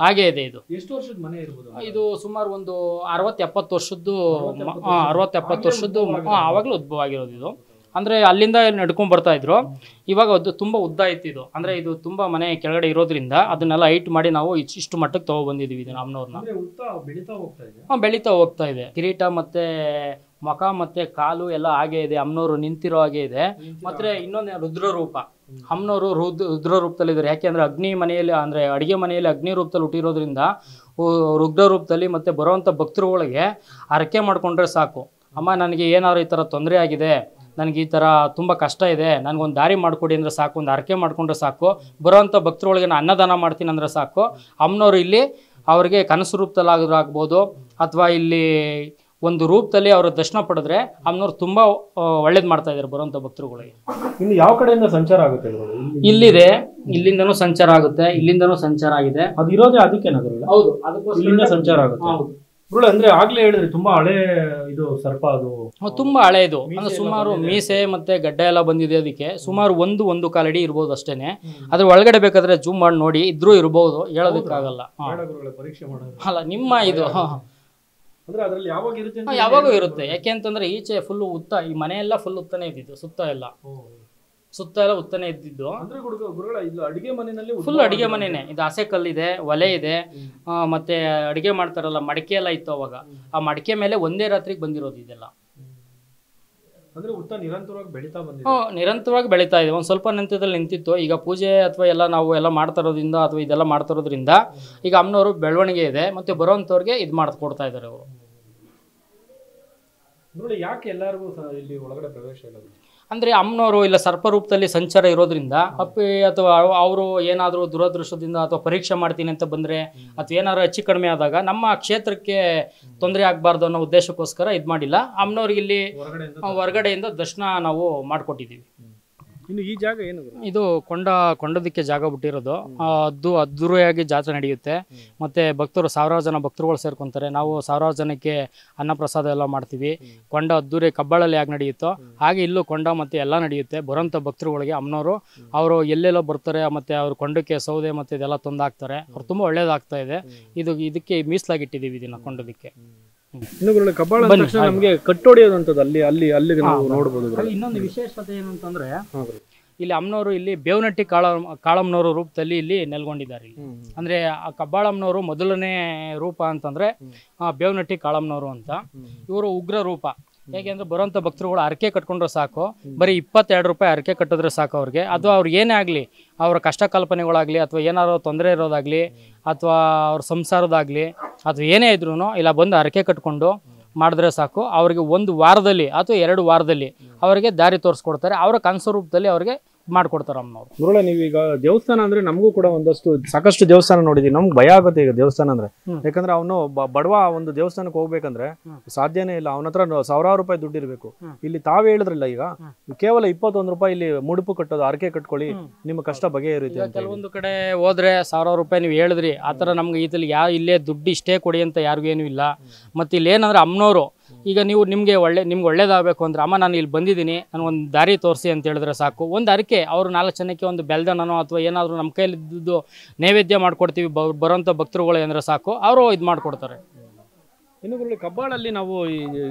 B: ಹಾಗೇ ಇದೆ. ಇದು
A: ಎಷ್ಟು ವರ್ಷದ ಮನೆ ಇರ್ಬೋದು?
B: ಇದು ಸುಮಾರು ಒಂದು 60-70 ವರ್ಷದ್ದು 60-70 ವರ್ಷದ್ದು ಆವಾಗಲೂ ಉದ್ಭವ ಆಗಿರೋದು ಇದು. ಅಂದರೆ ಅಲ್ಲಿಂದ ನಡ್ಕೊಂಡು ಬರ್ತಾ ಇದ್ರು. ಇವಾಗ ಅದು ತುಂಬ ಉದ್ದ ಇತ್ತು ಇದು. ಅಂದರೆ ಇದು ತುಂಬ ಮನೆ ಕೆಳಗಡೆ ಇರೋದ್ರಿಂದ ಅದನ್ನೆಲ್ಲ ಹೈಟ್ ಮಾಡಿ ನಾವು ಇಷ್ಟು ಮಟ್ಟಕ್ಕೆ ತೊಗೊಬಂದಿದ್ದೀವಿ ಇದನ್ನು ಅಮ್ಮನವ್ರನ್ನ. ಬೆಳೀತಾ ಹೋಗ್ತಾ ಇದೆ. ಕಿರೀಟ ಮತ್ತು ಮುಖ ಮತ್ತು ಕಾಲು ಎಲ್ಲ ಹಾಗೆ ಇದೆ. ಅಮ್ಮನವರು ನಿಂತಿರೋ ಹಾಗೆ ಇದೆ. ಮತ್ತು ಇನ್ನೊಂದು ರುದ್ರರೂಪ. ಅಮ್ಮನವರು ರುದ್ರ ರೂಪದಲ್ಲಿ ಇದ್ದಾರೆ. ಯಾಕೆಂದರೆ ಅಗ್ನಿ ಮನೆಯಲ್ಲಿ ಅಂದರೆ ಅಡುಗೆ ಮನೆಯಲ್ಲಿ ಅಗ್ನಿ ರೂಪದಲ್ಲಿ ಹುಟ್ಟಿರೋದ್ರಿಂದ ರುದ್ರ ರೂಪದಲ್ಲಿ ಮತ್ತು ಬರುವಂಥ ಭಕ್ತರುಗಳಿಗೆ ಹರಕೆ ಮಾಡಿಕೊಂಡ್ರೆ ಸಾಕು. ಅಮ್ಮ ನನಗೆ ಏನಾದ್ರು ಈ ಥರ ತೊಂದರೆ ಆಗಿದೆ, ನನಗೆ ಈ ಥರ ತುಂಬ ಕಷ್ಟ ಇದೆ, ನನಗೊಂದು ದಾರಿ ಮಾಡಿಕೊಡಿ ಅಂದರೆ ಸಾಕು, ಒಂದು ಹರಕೆ ಮಾಡಿಕೊಂಡ್ರೆ ಸಾಕು. ಬರೋವಂಥ ಭಕ್ತರೊಳಗೆ ನಾನು ಅನ್ನದಾನ ಮಾಡ್ತೀನಿ ಅಂದರೆ ಸಾಕು. ಅಮ್ಮನವರು ಇಲ್ಲಿ ಅವ್ರಿಗೆ ಕನಸು ರೂಪದಲ್ಲಿ ಆಗ್ಬೋದು ಅಥವಾ ಇಲ್ಲಿ ಒಂದು ರೂಪದಲ್ಲಿ ಅವರ ದರ್ಶನ ಪಡೆದ್ರೆ ಅಮ್ಮನವ್ರು ತುಂಬ ಒಳ್ಳೇದು ಮಾಡ್ತಾ ಇದ್ದಾರೆ ಬರುವಂಥ ಭಕ್ತರುಗಳಿಗೆ.
A: ಇನ್ನು ಯಾವ ಕಡೆಯಿಂದ ಸಂಚಾರ ಆಗುತ್ತೆ?
B: ಇಲ್ಲಿದೆ, ಇಲ್ಲಿಂದನೂ ಸಂಚಾರ ಆಗುತ್ತೆ, ಇಲ್ಲಿಂದನೂ ಸಂಚಾರ ಆಗಿದೆ.
A: ಅದು ಇರೋದೇ ಅದಕ್ಕೆ ನಗರ.
B: ಹೌದು, ಅದಕ್ಕೋಸ್ಕರ
A: ಇಲ್ಲಿಂದ ಸಂಚಾರ ಆಗುತ್ತೆ.
B: ಹೌದು.
A: ಅಂದ್ರೆ ಆಗ್ಲೇ ಹೇಳಿದ್ರಿ ತುಂಬಾ ಹಳೆ ಇದು ಸರ್ಪ. ಅದು
B: ತುಂಬಾ ಹಳೆದು. ಅಂದ್ರೆ ಸುಮಾರು ಮೀಸೆ ಮತ್ತೆ ಗಡ್ಡ ಎಲ್ಲ ಬಂದಿದೆ. ಅದಕ್ಕೆ ಸುಮಾರು ಒಂದು ಕಾಲಡಿ ಇರ್ಬೋದು ಅಷ್ಟೇನೆ. ಅದ್ರ ಒಳಗಡೆ ಬೇಕಾದ್ರೆ ಜೂಮ್ ಮಾಡಿ ನೋಡಿ ಇದ್ರೂ ಇರ್ಬೋದು, ಹೇಳೋದಕ್ಕಾಗಲ್ಲ.
A: ಪರೀಕ್ಷೆ ಮಾಡೋದು
B: ಅಲ್ಲ, ನಿಮ್ಮ ಇದು
A: ಅಂದ್ರೆ ಅದ್ರಲ್ಲಿ ಯಾವಾಗ ಇರುತ್ತೆ?
B: ಯಾವಾಗೂ ಇರುತ್ತೆ. ಯಾಕೆ ಅಂತಂದ್ರೆ ಈಚೆ ಫುಲ್ ಉತ್ತ, ಈ ಮನೆಯೆಲ್ಲ ಫುಲ್ ಉತ್ತನೇ ಇದ್ದಿದ್ದು. ಸುತ್ತ ಎಲ್ಲ ಉತ್ತನೇ ಇದ್ದಿದ್ದು.
A: ಅಡಿಗೆ ಮನೆಯಲ್ಲಿ
B: ಫುಲ್ ಅಡಿಗೆ ಮನೆನೇ. ಇದು ಹಸೆ ಕಲ್ಲಿದೆ, ಒಲೆ ಇದೆ, ಮತ್ತೆ ಅಡಿಗೆ ಮಾಡ್ತಾರಲ್ಲ ಮಡಕೆ ಎಲ್ಲ ಇತ್ತು ಅವಾಗ. ಆ ಮಡಕೆ ಮೇಲೆ ಒಂದೇ ರಾತ್ರಿಗೆ ಬಂದಿರೋದು ಇದೆಲ್ಲ.
A: ಅಂದ್ರೆ ಉತ್ತ ನಿರಂತರವಾಗಿ ಬೆಳೀತಾ ಬಂದಿದೆ.
B: ನಿರಂತರವಾಗಿ ಬೆಳೀತಾ ಇದೆ. ಒಂದು ಸ್ವಲ್ಪ ನಂತರದಲ್ಲಿ ನಿಂತಿತ್ತು. ಈಗ ಪೂಜೆ ಅಥವಾ ಎಲ್ಲ ನಾವು ಎಲ್ಲ ಮಾಡ್ತಾ ಇರೋದ್ರಿಂದ ಅಥವಾ ಇದೆಲ್ಲ ಮಾಡ್ತಾ ಇರೋದ್ರಿಂದ ಈಗ ಅಮ್ಮನವರು ಬೆಳವಣಿಗೆ ಇದೆ. ಮತ್ತೆ ಬರೋವಂಥವ್ರಿಗೆ ಇದು ಕೊಡ್ತಾ ಇದ್ದಾರೆ ಅವರು.
A: ಯಾಕೆ ಎಲ್ಲರಿಗೂ ಇಲ್ಲಿ ಒಳಗಡೆ ಪ್ರವೇಶ ಇಲ್ಲ
B: ಅಂದರೆ ಅಮ್ಮನವರು ಇಲ್ಲ ಸರ್ಪರೂಪದಲ್ಲಿ ಸಂಚಾರ ಇರೋದ್ರಿಂದ ಅಥವಾ ಅವರು ಏನಾದರೂ ದುರದೃಷ್ಟದಿಂದ ಅಥವಾ ಪರೀಕ್ಷೆ ಮಾಡ್ತೀನಿ ಅಂತ ಬಂದರೆ ಅಥವಾ ಏನಾದ್ರು ಹೆಚ್ಚು ಕಡಿಮೆ ಆದಾಗ ನಮ್ಮ ಕ್ಷೇತ್ರಕ್ಕೆ ತೊಂದರೆ ಆಗಬಾರ್ದು ಅನ್ನೋ ಉದ್ದೇಶಕ್ಕೋಸ್ಕರ ಇದು ಮಾಡಿಲ್ಲ. ಅಮ್ಮನವ್ರಿಗೆ ಇಲ್ಲಿ ಹೊರಗಡೆಯಿಂದ ದರ್ಶನ ನಾವು ಮಾಡಿಕೊಟ್ಟಿದ್ದೀವಿ.
A: ಇನ್ನು ಈ ಜಾಗ ಏನು?
B: ಇದು ಕೊಂಡೋದಕ್ಕೆ ಜಾಗ ಬಿಟ್ಟಿರೋದು. ಅದ್ದೂರಿಯಾಗಿ ಜಾತ್ರೆ ನಡೆಯುತ್ತೆ. ಮತ್ತು ಭಕ್ತರು ಸಾವಿರಾರು ಜನ ಭಕ್ತರುಗಳು ಸೇರ್ಕೊತಾರೆ. ನಾವು ಸಾವಿರಾರು ಜನಕ್ಕೆ ಅನ್ನಪ್ರಸಾದ ಎಲ್ಲ ಮಾಡ್ತೀವಿ. ಕೊಂಡ ಅದ್ದೂರಿ ಕಬ್ಬಾಳಲ್ಲಿ ಹೇಗೆ ನಡೆಯುತ್ತೋ ಹಾಗೆ ಇಲ್ಲೂ ಕೊಂಡ ಮತ್ತು ಎಲ್ಲ ನಡೆಯುತ್ತೆ. ಬರೋಂಥ ಭಕ್ತರುಗಳಿಗೆ ಅಮ್ಮನವರು ಅವರು ಎಲ್ಲೆಲ್ಲೋ ಬರ್ತಾರೆ. ಮತ್ತು ಅವ್ರ ಕೊಂಡಕ್ಕೆ ಸೌದೆ ಮತ್ತು ಇದೆಲ್ಲ ತಂದಾಕ್ತಾರೆ. ಅವ್ರು ತುಂಬ ಒಳ್ಳೇದಾಗ್ತಾ ಇದೆ. ಇದಕ್ಕೆ ಮೀಸಲಾಗಿಟ್ಟಿದ್ದೀವಿ ಇದನ್ನು ಕೊಂಡೋದಕ್ಕೆ.
A: ಇನ್ನು ಕಬ್ಬಾಳ ನಮಗೆ ಕಟ್ಟೊಡೆಯೋದಂಥದ್ದು ಅಲ್ಲಿಗೆ ನಾವು ನೋಡ್ಬೋದು.
B: ಇನ್ನೊಂದು ವಿಶೇಷತೆ ಏನು ಅಂತಂದ್ರೆ ಇಲ್ಲಿ ಅಮ್ಮನವರು ಇಲ್ಲಿ ಬೇವನಟ್ಟಿ ಕಾಳಮ್ಮನವರು ರೂಪದಲ್ಲಿ ಇಲ್ಲಿ ನೆಲೆಗೊಂಡಿದ್ದಾರೆ. ಅಂದ್ರೆ ಆ ಕಬ್ಬಾಳಮ್ಮನವರು ಮೊದಲನೇ ರೂಪ ಅಂತಂದ್ರೆ ಬೇವನಟ್ಟಿ ಕಾಳಮ್ಮನವರು ಅಂತ. ಇವರು ಉಗ್ರ ರೂಪ. ಹೇಗೆಂದ್ರೆ ಬರೋಂಥ ಭಕ್ತರುಗಳು ಹರಕೆ ಕಟ್ಕೊಂಡ್ರೆ ಸಾಕು, ಬರೀ 22 ರೂಪಾಯಿ ಹರಕೆ ಕಟ್ಟಿದ್ರೆ ಸಾಕು ಅವ್ರಿಗೆ. ಅದು ಅವ್ರಿಗೆ ಏನೇ ಆಗಲಿ, ಅವರ ಕಷ್ಟ ಕಲ್ಪನೆಗಳಾಗಲಿ ಅಥವಾ ಏನಾದ್ರು ತೊಂದರೆ ಇರೋದಾಗಲಿ ಅಥವಾ ಅವ್ರ ಸಂಸಾರದಾಗಲಿ ಅಥವಾ ಏನೇ ಇದ್ರೂ ಇಲ್ಲ ಬಂದು ಹರಕೆ ಕಟ್ಕೊಂಡು ಮಾಡಿದ್ರೆ ಸಾಕು. ಅವ್ರಿಗೆ 1 ವಾರದಲ್ಲಿ ಅಥವಾ 2 ವಾರದಲ್ಲಿ ಅವರಿಗೆ ದಾರಿ ತೋರಿಸ್ಕೊಡ್ತಾರೆ. ಅವರ ಕನಸು ರೂಪದಲ್ಲಿ ಅವ್ರಿಗೆ ಮಾಡ್ಕೊಡ್ತಾರೆ ಅಮ್ಮನವರು.
A: ಗುರುಗಳೇ, ನೀವೀಗ ದೇವಸ್ಥಾನ ಅಂದ್ರೆ ನಮಗೂ ಕೂಡ ಸಾಕಷ್ಟು ದೇವಸ್ಥಾನ ನೋಡಿದೀವಿ. ನಮ್ಗೆ ಭಯ ಆಗುತ್ತೆ ಈಗ ದೇವಸ್ಥಾನ ಅಂದ್ರೆ. ಯಾಕಂದ್ರೆ ಅವನು ಬಡವ ಒಂದು ದೇವಸ್ಥಾನಕ್ಕೆ ಹೋಗ್ಬೇಕಂದ್ರೆ ಸಾಧ್ಯನೇ ಇಲ್ಲ. ಅವನ ಹತ್ರ ಸಾವಿರಾರು ರೂಪಾಯಿ ದುಡ್ಡು ಇರಬೇಕು. ಇಲ್ಲಿ ತಾವೇ ಹೇಳಿದ್ರಲ್ಲ, ಈಗ ಕೇವಲ 21 ರೂಪಾಯಿ ಇಲ್ಲಿ ಮುಡುಪು ಕಟ್ಟೋದು, ಹರಕೆ ಕಟ್ಕೊಳ್ಳಿ, ನಿಮ್ಮ ಕಷ್ಟ ಬಗೆಹರಿಯುತ್ತೆ.
B: ಕೆಲವೊಂದು ಕಡೆ ಹೋದ್ರೆ ಸಾವಿರಾರು ರೂಪಾಯಿ ನೀವು ಹೇಳಿದ್ರಿ. ಆ ಥರ ನಮ್ಗೆ ಇದಲ್ಲಿ ಇಲ್ಲೇ ದುಡ್ಡು ಇಷ್ಟೇ ಕೊಡಿ ಅಂತ ಯಾರಿಗೂ ಏನೂ ಇಲ್ಲ. ಮತ್ತು ಇಲ್ಲಿ ಏನಂದ್ರೆ ಅಮ್ಮನವರು ಈಗ ನಿಮ್ಗೆ ಒಳ್ಳೇದಾಗಬೇಕು ಅಂದ್ರೆ ಅಮ್ಮ ನಾನು ಇಲ್ಲಿ ಬಂದಿದ್ದೀನಿ, ನನಗೊಂದು ದಾರಿ ತೋರಿಸಿ ಅಂತ ಹೇಳಿದ್ರೆ ಸಾಕು. ಒಂದು ಹರಕೆ ಅವರು 4 ಜನಕ್ಕೆ ಒಂದು ಬೆಲ್ದನೋ ಅಥವಾ ಏನಾದರೂ ನಮ್ಮ ಕೈಲಿದ್ದು ನೈವೇದ್ಯ ಮಾಡ್ಕೊಡ್ತೀವಿ ಬರೋಂಥ ಭಕ್ತರುಗಳು ಅಂದರೆ ಸಾಕು, ಅವರು ಇದು ಮಾಡಿಕೊಡ್ತಾರೆ.
A: ಇನ್ನು ಕಬ್ಬಾಳಲ್ಲಿ ನಾವು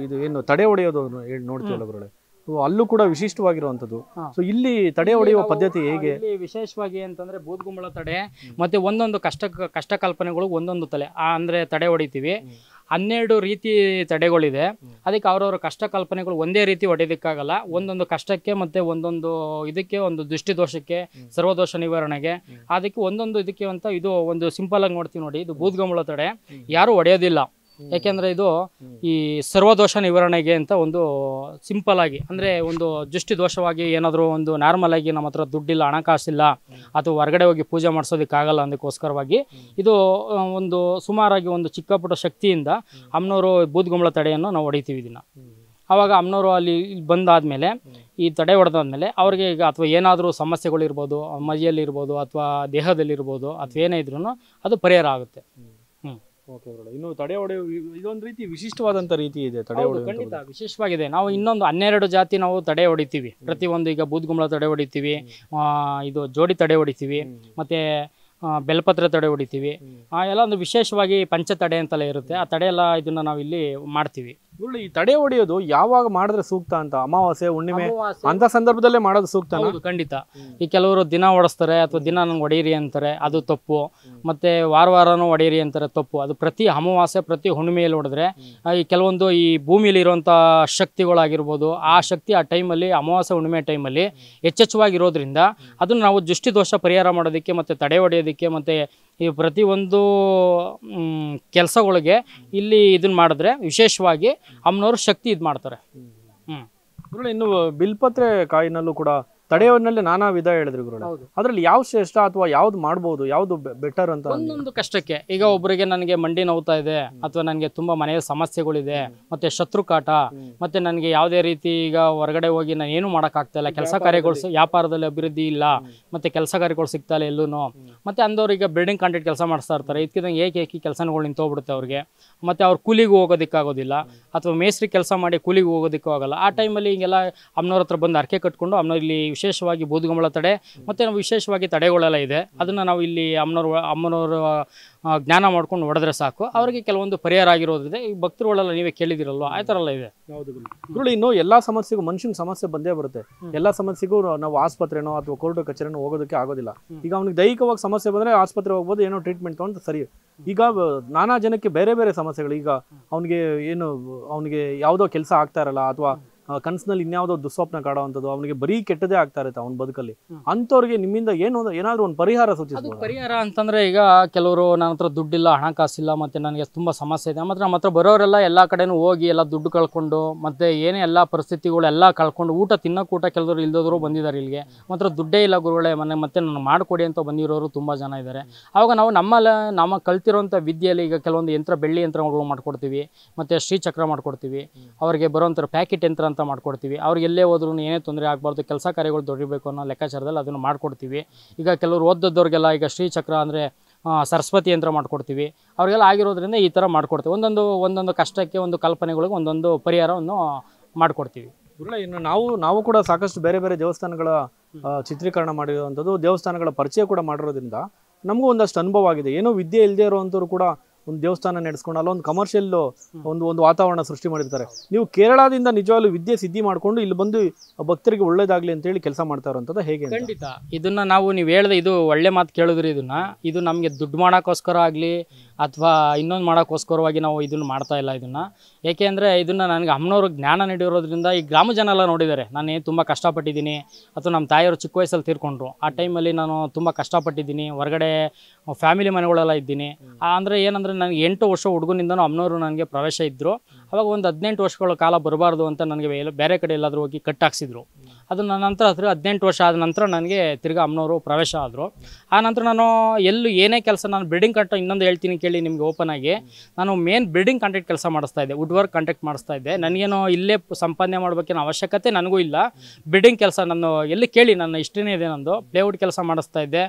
A: ಇದು ಏನು ತಡೆ ಹೊಡೆಯೋದು ನೋಡ್ತೀವಲ್ಲ ಗುರುಗಳೇ, ಅಲ್ಲೂ ಕೂಡ ವಿಶಿಷ್ಟವಾಗಿರುವಂಥದ್ದು. ಸೊ ಇಲ್ಲಿ ತಡೆ ಹೊಡೆಯುವ ಪದ್ಧತಿ ಹೇಗೆ?
B: ಇಲ್ಲಿ ವಿಶೇಷವಾಗಿ ಅಂತಂದ್ರೆ ಬೂದ್ಗುಂಬಳ ತಡೆ ಮತ್ತೆ ಒಂದೊಂದು ಕಷ್ಟ ಕಲ್ಪನೆಗಳು ಒಂದೊಂದು ತಲೆ ಅಂದ್ರೆ ತಡೆ ಹೊಡಿತೀವಿ. 12 ರೀತಿ ತಡೆಗಳಿದೆ. ಅದಕ್ಕೆ ಅವ್ರವ್ರ ಕಷ್ಟ ಕಲ್ಪನೆಗಳು ಒಂದೇ ರೀತಿ ಹೊಡೆಯೋದಕ್ಕಾಗಲ್ಲ. ಒಂದೊಂದು ಕಷ್ಟಕ್ಕೆ ಮತ್ತು ಒಂದೊಂದು ಇದಕ್ಕೆ, ಒಂದು ದೃಷ್ಟಿದೋಷಕ್ಕೆ, ಸರ್ವದೋಷ ನಿವಾರಣೆಗೆ, ಅದಕ್ಕೆ ಒಂದೊಂದು ಇದಕ್ಕೆ ಅಂತ ಇದು ಒಂದು ಸಿಂಪಲ್ ಆಗಿ ನೋಡ್ತೀವಿ ನೋಡಿ. ಇದು ಬೂದ್ಗಂಬಳ ತಡೆ ಯಾರೂ ಹೊಡೆಯೋದಿಲ್ಲ. ಯಾಕೆಂದರೆ ಇದು ಈ ಸರ್ವದೋಷ ನಿವಾರಣೆಗೆ ಅಂತ ಒಂದು ಸಿಂಪಲ್ ಆಗಿ, ಅಂದರೆ ಒಂದು ದೃಷ್ಟಿ ದೋಷವಾಗಿ ಏನಾದರೂ ಒಂದು ನಾರ್ಮಲ್ ಆಗಿ ನಮ್ಮ ಹತ್ರ ದುಡ್ಡಿಲ್ಲ, ಹಣಕಾಸಿಲ್ಲ, ಅಥವಾ ಹೊರಗಡೆ ಹೋಗಿ ಪೂಜೆ ಮಾಡಿಸೋದಕ್ಕಾಗಲ್ಲ ಅದಕ್ಕೋಸ್ಕರವಾಗಿ ಇದು ಒಂದು ಸುಮಾರಾಗಿ ಒಂದು ಚಿಕ್ಕ ಪುಟ್ಟ ಶಕ್ತಿಯಿಂದ ಅಮ್ಮನವರು ಬೂದ್ಗಂಬಳ ತಡೆಯನ್ನು ನಾವು ಹೊಡಿತೀವಿ ಇದನ್ನು. ಆವಾಗ ಅಮ್ಮನವರು ಅಲ್ಲಿ ಬಂದಾದಮೇಲೆ, ಈ ತಡೆ ಹೊಡೆದಾದ್ಮೇಲೆ ಅವ್ರಿಗೆ ಈಗ ಅಥವಾ ಏನಾದರೂ ಸಮಸ್ಯೆಗಳಿರ್ಬೋದು, ಮೈಯಲ್ಲಿರ್ಬೋದು ಅಥವಾ ದೇಹದಲ್ಲಿರ್ಬೋದು, ಅಥವಾ ಏನೇ ಇದ್ರೂ ಅದು ಪರಿಹಾರ ಆಗುತ್ತೆ.
A: ಓಕೆ ಬ್ರೋ, ಇನ್ನು ತಡೆ ಹೊಡೆಯೋ ಇದೊಂದು ರೀತಿ ವಿಶಿಷ್ಟವಾದಂಥ ರೀತಿ ಇದೆ ತಡೆ ಹೊಡೆಯೋ.
B: ಖಂಡಿತ ವಿಶೇಷವಾಗಿದೆ. ನಾವು ಇನ್ನೊಂದು 12 ಜಾತಿ ನಾವು ತಡೆ ಹೊಡಿತೀವಿ ಪ್ರತಿಯೊಂದು. ಈಗ ಬೂದ್ಗುಂಬಳ ತಡೆ ಹೊಡಿತೀವಿ, ಇದು ಜೋಡಿ ತಡೆ ಹೊಡಿತೀವಿ, ಮತ್ತು ಬೆಲ್ಪತ್ರೆ ತಡೆ ಹೊಡಿತೀವಿ. ಎಲ್ಲ ಒಂದು ವಿಶೇಷವಾಗಿ ಪಂಚ ತಡೆ ಅಂತೆಲ್ಲ ಇರುತ್ತೆ. ಆ ತಡೆ ಎಲ್ಲ ಇದನ್ನು ನಾವು ಇಲ್ಲಿ ಮಾಡ್ತೀವಿ.
A: ಈ ತಡೆ ಹೊಡೆಯೋದು ಯಾವಾಗ ಮಾಡಿದ್ರೆ ಸೂಕ್ತ ಅಂತ? ಅಮಾವಾಸ್ಯೆ, ಹುಣ್ಣಿಮೆ ಅಂತ ಸಂದರ್ಭದಲ್ಲೇ ಮಾಡೋದು ಸೂಕ್ತ?
B: ಖಂಡಿತ. ಈ ಕೆಲವರು ದಿನ ಹೊಡೆಸ್ತಾರೆ ಅಥವಾ ದಿನ ನಂಗೆ ಹೊಡೀರಿ ಅಂತಾರೆ, ಅದು ತಪ್ಪು. ಮತ್ತೆ ವಾರನೂ ಹೊಡೀರಿ ಅಂತಾರೆ, ತಪ್ಪು. ಅದು ಪ್ರತಿ ಅಮಾವಾಸ್ಯೆ, ಪ್ರತಿ ಹುಣ್ಣಿಮೆಯಲ್ಲಿ ಹೊಡೆದ್ರೆ ಈ ಕೆಲವೊಂದು ಈ ಭೂಮಿಯಲ್ಲಿ ಇರುವಂಥ ಶಕ್ತಿಗಳಾಗಿರ್ಬೋದು, ಆ ಶಕ್ತಿ ಆ ಟೈಮಲ್ಲಿ ಅಮಾವಾಸ್ಯೆ ಹುಣ್ಣಿಮೆ ಟೈಮಲ್ಲಿ ಹೆಚ್ಚೆಚ್ಚವಾಗಿರೋದ್ರಿಂದ ಅದನ್ನು ನಾವು ದೃಷ್ಟಿ ದೋಷ ಪರಿಹಾರ ಮಾಡೋದಕ್ಕೆ ಮತ್ತು ತಡೆ ಹೊಡೆಯೋದಕ್ಕೆ ಮತ್ತು ಈ ಪ್ರತಿಯೊಂದು ಕೆಲಸಗಳಿಗೆ ಇಲ್ಲಿ ಇದನ್ನ ಮಾಡಿದ್ರೆ ವಿಶೇಷವಾಗಿ ಅಮ್ಮನವರು ಶಕ್ತಿ ಇದು ಮಾಡ್ತಾರೆ.
A: ಇನ್ನು ಬಿಲ್ಪತ್ರೆ ಕಾಯಿನಲ್ಲೂ ಕೂಡ ತಡೆಯವನ್ನಲ್ಲಿ ನಾನಾ ವಿಧ ಹೇಳಿದ್ರು ಗುರುಗಳೇ. ಅದ್ರಲ್ಲಿ ಯಾವ ಶ್ರೇಷ್ಠ ಅಥವಾ ಯಾವ್ದು ಮಾಡ್ಬೋದು, ಯಾವ್ದು ಬೆಟರ್ ಅಂತ?
B: ಒಂದೊಂದು ಕಷ್ಟಕ್ಕೆ, ಈಗ ಒಬ್ಬರಿಗೆ ನನಗೆ ಮಂಡಿ ನೋವ್ತಾ ಇದೆ, ಅಥವಾ ನನಗೆ ತುಂಬಾ ಮನೆಯ ಸಮಸ್ಯೆಗಳಿದೆ, ಮತ್ತೆ ಶತ್ರು ಕಾಟ, ಮತ್ತೆ ನನಗೆ ಯಾವುದೇ ರೀತಿ ಈಗ ಹೊರಗಡೆ ಹೋಗಿ ನಾನು ಏನು ಮಾಡೋಕ್ಕಾಗ್ತಾ ಇಲ್ಲ, ಕೆಲಸ ಕಾರ್ಯಗಳು, ವ್ಯಾಪಾರದಲ್ಲಿ ಅಭಿವೃದ್ಧಿ ಇಲ್ಲ, ಮತ್ತೆ ಕೆಲಸ ಕಾರ್ಯಗಳು ಸಿಗ್ತಾ ಇಲ್ಲ ಎಲ್ಲೂ. ಮತ್ತೆ ಅಂದವ್ರು ಈಗ ಬಿಲ್ಡಿಂಗ್ ಕಾಂಟ್ರಾಕ್ಟ್ ಕೆಲಸ ಮಾಡಿಸ್ತಾ ಇರ್ತಾರೆ, ಇದಕ್ಕಿದಂಗೆ ಏಕಿ ಕೆಲಸಗಳು ನಿಂತೋಗ್ಬಿಡುತ್ತೆ ಅವ್ರಿಗೆ. ಮತ್ತೆ ಅವ್ರು ಕೂಲಿಗೂ ಹೋಗೋದಕ್ಕಾಗೋದಿಲ್ಲ, ಅಥವಾ ಮೇಸ್ತ್ರಿ ಕೆಲಸ ಮಾಡಿ ಕೂಲಿಗೂ ಹೋಗೋದಕ್ಕೂ ಆಗಲ್ಲ. ಆ ಟೈಮಲ್ಲಿ ಹಿಂಗೆಲ್ಲ ಅಮ್ಮನವ್ರ ಹತ್ರ ಬಂದು ಅರ್ಕೆ ಕಟ್ಕೊಂಡು, ಅಮ್ಮನವ್ರು ಇಲ್ಲಿ ವಿಶೇಷವಾಗಿ ಬೂದ್ಗಂಬಳ ತಡೆ ಮತ್ತು ನಾವು ವಿಶೇಷವಾಗಿ ತಡೆಗಳೆಲ್ಲ ಇದೆ, ಅದನ್ನು ನಾವು ಇಲ್ಲಿ ಅಮ್ಮನವರು ಜ್ಞಾನ ಮಾಡ್ಕೊಂಡು ಹೊಡೆದ್ರೆ ಸಾಕು, ಅವರಿಗೆ ಕೆಲವೊಂದು ಪರಿಹಾರ ಆಗಿರೋದ್ರಿಂದ ಈ ಭಕ್ತರುಗಳೆಲ್ಲ ನೀವೇ ಕೇಳಿದಿರಲ್ವ, ಆ ಥರ ಎಲ್ಲ ಇದೆ.
A: ಗುರುಗಳು, ಇನ್ನು ಎಲ್ಲ ಸಮಸ್ಯೆಗೂ ಮನುಷ್ಯನ ಸಮಸ್ಯೆ ಬಂದೇ ಬರುತ್ತೆ. ಎಲ್ಲ ಸಮಸ್ಯೆಗೂ ನಾವು ಆಸ್ಪತ್ರೆನೋ ಅಥವಾ ಕೋರ್ಟು ಕಚೇರಿನೋ ಹೋಗೋದಕ್ಕೆ ಆಗೋದಿಲ್ಲ. ಈಗ ಅವ್ನಿಗೆ ದೈಹಿಕವಾಗಿ ಸಮಸ್ಯೆ ಬಂದರೆ ಆಸ್ಪತ್ರೆ ಹೋಗ್ಬೋದು, ಏನೋ ಟ್ರೀಟ್ಮೆಂಟ್ ತೊಗೊಂಡು ಸರಿ. ಈಗ ನಾನಾ ಜನಕ್ಕೆ ಬೇರೆ ಬೇರೆ ಸಮಸ್ಯೆಗಳು, ಈಗ ಅವನಿಗೆ ಯಾವುದೋ ಕೆಲಸ ಆಗ್ತಾ ಇರಲ್ಲ, ಅಥವಾ ಕನಸಿನಲ್ಲಿ ಇನ್ಯಾವುದೋ ದುಸ್ವಪ್ನ ಕಾಡುವಂಥದ್ದು, ಅವನಿಗೆ ಬರೀ ಕೆಟ್ಟದೇ ಆಗ್ತಾ ಇರುತ್ತೆ ಅವನ ಬದುಕಲ್ಲಿ. ಅಂಥವ್ರಿಗೆ ನಿಮ್ಮಿಂದ ಏನಾದರೂ ಒಂದು ಪರಿಹಾರ ಸೂಚಿಸ್ಬೋದು?
B: ಪರಿಹಾರ ಅಂತಂದ್ರೆ, ಈಗ ಕೆಲವರು ನನ್ನ ಹತ್ರ ದುಡ್ಡಿಲ್ಲ, ಹಣಕಾಸಿಲ್ಲ, ಮತ್ತೆ ನನಗೆ ತುಂಬಾ ಸಮಸ್ಯೆ ಇದೆ, ಮತ್ತೆ ನಮ್ಮ ಹತ್ರ ಬರೋರೆಲ್ಲ ಎಲ್ಲ ಕಡೆನೂ ಹೋಗಿ ಎಲ್ಲ ದುಡ್ಡು ಕಳ್ಕೊಂಡು, ಮತ್ತೆ ಏನೇ ಎಲ್ಲ ಪರಿಸ್ಥಿತಿಗಳು ಎಲ್ಲ ಕಳ್ಕೊಂಡು, ಊಟ ತಿನ್ನೋಕೆ ಕೆಲವರು ಇಲ್ದೋದ್ರು ಬಂದಿದ್ದಾರೆ ಇಲ್ಲಿಗೆ. ಮಾತ್ರ ದುಡ್ಡೇ ಇಲ್ಲ ಗುರುಗಳೇ ಮನೆ, ಮತ್ತೆ ನಾನು ಮಾಡಿಕೊಡಿ ಅಂತ ಬಂದಿರೋರು ತುಂಬಾ ಜನ ಇದ್ದಾರೆ. ಆವಾಗ ನಾವು ನಮ್ಮ ಕಲ್ತಿರೋಂಥ ವಿದ್ಯೆಯಲ್ಲಿ ಈಗ ಕೆಲವೊಂದು ಬೆಳ್ಳಿ ಯಂತ್ರಗಳು ಮಾಡ್ಕೊಡ್ತೀವಿ, ಮತ್ತೆ ಶ್ರೀಚಕ್ರ ಮಾಡ್ಕೊಡ್ತೀವಿ, ಅವರಿಗೆ ಬರೋಂಥ ಪ್ಯಾಕೆಟ್ ಯಂತ್ರ ಅಂತ ಮಾಡ್ಕೊಡ್ತೀವಿ. ಅವ್ರಿಗೆ ಎಲ್ಲೇ ಹೋದ್ರೂ ಏನೇ ತೊಂದರೆ ಆಗಬಾರ್ದು, ಕೆಲಸ ಕಾರ್ಯಗಳು ದೊಡ್ಡಬೇಕು ಅನ್ನೋ ಲೆಕ್ಕಾಚಾರದಲ್ಲಿ ಅದನ್ನು ಮಾಡ್ಕೊಡ್ತೀವಿ. ಈಗ ಕೆಲವರು ಓದೋದವ್ರಿಗೆಲ್ಲ ಈಗ ಶ್ರೀಚಕ್ರ ಅಂದರೆ ಸರಸ್ವತಿ ಯಂತ್ರ ಮಾಡ್ಕೊಡ್ತೀವಿ. ಅವ್ರಿಗೆಲ್ಲ ಆಗಿರೋದ್ರಿಂದ ಈ ಥರ ಮಾಡ್ಕೊಡ್ತೀವಿ. ಒಂದೊಂದು ಕಷ್ಟಕ್ಕೆ, ಒಂದು ಕಲ್ಪನೆಗಳಿಗೆ ಒಂದೊಂದು ಪರಿಹಾರವನ್ನು ಮಾಡಿಕೊಡ್ತೀವಿ.
A: ಇನ್ನು ನಾವು ಕೂಡ ಸಾಕಷ್ಟು ಬೇರೆ ಬೇರೆ ದೇವಸ್ಥಾನಗಳ ಚಿತ್ರೀಕರಣ ಮಾಡಿರುವಂಥದ್ದು, ದೇವಸ್ಥಾನಗಳ ಪರಿಚಯ ಕೂಡ ಮಾಡಿರೋದ್ರಿಂದ ನಮಗೂ ಒಂದಷ್ಟು ಅನುಭವ ಆಗಿದೆ. ಏನೋ ವಿದ್ಯೆ ಇಲ್ಲದೆ ಇರೋವಂಥವ್ರು ಕೂಡ ಒಂದು ದೇವಸ್ಥಾನ ನಡೆಸ್ಕೊಂಡು ಅಲ್ಲೊಂದು ಕಮರ್ಷಿಯಲ್ ಒಂದು ವಾತಾವರಣ ಸೃಷ್ಟಿ ಮಾಡಿರ್ತಾರೆ. ನೀವು ಕೇರಳದಿಂದ ನಿಜವಾಗ್ಲೂ ವಿದ್ಯೆ ಸಿದ್ಧಿ ಮಾಡ್ಕೊಂಡು ಇಲ್ಲಿ ಬಂದು ಭಕ್ತರಿಗೆ ಒಳ್ಳೇದಾಗ್ಲಿ ಅಂತ ಹೇಳಿ ಕೆಲಸ ಮಾಡ್ತಾ ಇರೋಂಥದ್ದು ಹೇಗೆ?
B: ಖಂಡಿತ ಇದನ್ನ ನೀವು ಹೇಳಿದೆ, ಇದು ಒಳ್ಳೆ ಮಾತು ಕೇಳಿದ್ರಿ. ಇದು ನಮಗೆ ದುಡ್ಡು ಮಾಡೋಕ್ಕೋಸ್ಕರ ಆಗಲಿ ಅಥವಾ ಇನ್ನೊಂದು ಮಾಡೋಕ್ಕೋಸ್ಕರವಾಗಿ ನಾವು ಇದನ್ನು ಮಾಡ್ತಾ ಇಲ್ಲ. ಏಕೆ ಅಂದರೆ ಇದನ್ನು ನನಗೆ ಅಮ್ಮನವರು ಜ್ಞಾನ ನೀಡಿರೋದ್ರಿಂದ ಈ ಗ್ರಾಮ ಜನ ಎಲ್ಲ ನೋಡಿದ್ದಾರೆ ನಾನು ತುಂಬ ಕಷ್ಟಪಟ್ಟಿದ್ದೀನಿ. ಅಥವಾ ನಮ್ಮ ತಾಯಿಯವರು ಚಿಕ್ಕ ವಯಸ್ಸಲ್ಲಿ ತೀರ್ಕೊಂಡ್ರು, ಆ ಟೈಮಲ್ಲಿ ನಾನು ತುಂಬ ಕಷ್ಟಪಟ್ಟಿದ್ದೀನಿ, ಹೊರಗಡೆ ಫ್ಯಾಮಿಲಿ ಮನೆಗಳೆಲ್ಲ ಇದ್ದೀನಿ. ಅಂದರೆ ಏನಂದರೆ ನನಗೆ 8 ವರ್ಷ ಹುಡುಗನಿಂದನೂ ಅಮ್ಮನವರು ನನಗೆ ಪ್ರವೇಶ ಇದ್ದರು. ಅವಾಗ ಒಂದು 18 ವರ್ಷಗಳ ಕಾಲ ಬರಬಾರ್ದು ಅಂತ ನನಗೆ ಬೇರೆ ಕಡೆ ಎಲ್ಲಾದರೂ ಹೋಗಿ ಕಟ್ಟಾಕ್ಸಿದ್ರು. ಅದು ನನ್ನ ನಂತರ 18 ವರ್ಷ ಆದ ನಂತರ ನನಗೆ ತಿರ್ಗಾ ಅಮ್ಮನವರು ಪ್ರವೇಶ ಆದರು. ಆ ನಂತರ ನಾನು ಏನೇ ಕೆಲಸ, ನಾನು ಬಿಲ್ಡಿಂಗ್ ಕಾಂಟ್ರಾಕ್ಟ್, ಇನ್ನೊಂದು ಹೇಳ್ತೀನಿ ಕೇಳಿ ನಿಮಗೆ ಓಪನ್ ಆಗಿ, ನಾನು ಮೇನ್ ಬಿಲ್ಡಿಂಗ್ ಕಾಂಟ್ರಾಕ್ಟ್ ಕೆಲಸ ಮಾಡಿಸ್ತಾ ಇದ್ದೆ, ವುಡ್ ವರ್ಕ್ ಕಾಂಟ್ರಾಕ್ಟ್ ಮಾಡಿಸ್ತಾ ಇದ್ದೆ. ನನಗೇನೋ ಇಲ್ಲೇ ಸಂಪಾದನೆ ಮಾಡಬೇಕೇನೋ ಅವಶ್ಯಕತೆ ನನಗೂ ಇಲ್ಲ. ಬಿಲ್ಡಿಂಗ್ ಕೆಲಸ ನಾನು ಎಲ್ಲಿ ಕೇಳಿ ನನ್ನ ಇಷ್ಟನೇ ಇದೆ, ನಂದು ಪ್ಲೇವುಡ್ ಕೆಲಸ ಮಾಡಿಸ್ತಾ ಇದ್ದೆ.